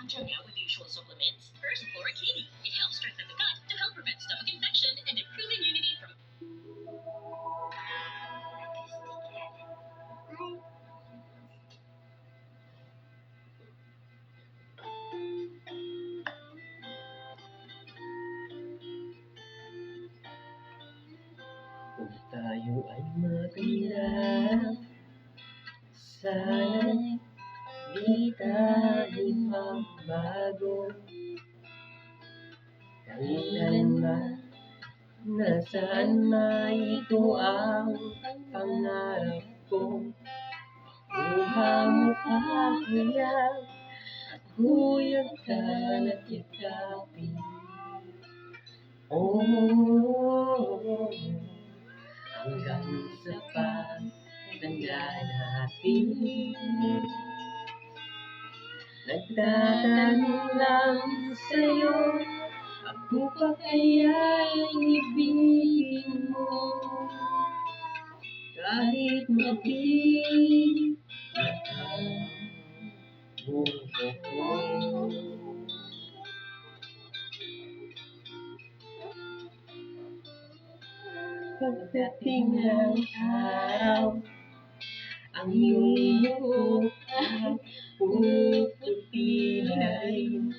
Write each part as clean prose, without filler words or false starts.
bacteria with usual supplements? First, Chlorokini. It helps strengthen the gut to help prevent stomach infection and improve immunity from Kung tayo ay maganda, sana'y di tayo magbago. Kailanman, nasaan maito ang pangarap ko. Uhamok kaya, huyag ka na't yakapin. Hanggang sa pagtanda natin, nagtatanong lang sa'yo, ako pa kaya'y ibigin mo? Kahit mabigat ang buhay ko. Pagdating ng araw, ang iyong buhok ay puputi na rin.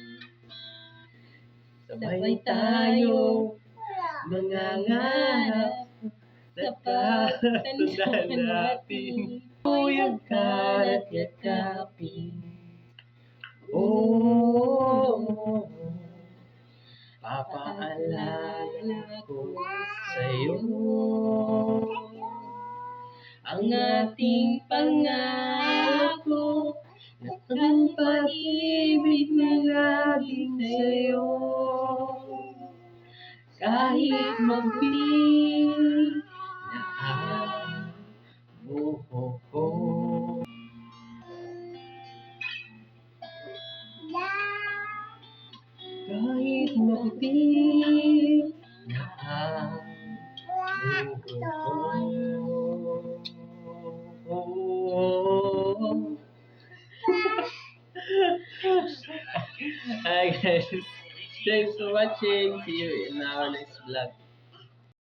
Sabay tayo mangangarap sa pagtanda natin. Huyag ka at yakapin. Papaalala ko sa'yo ang ating pangako na ang pag-ibig na laging sa'yo. Kahit mabigat na ang buhok ko. Kahit mabigat na ang buhok ko. Hi guys, thanks for watching. See you in our next vlog.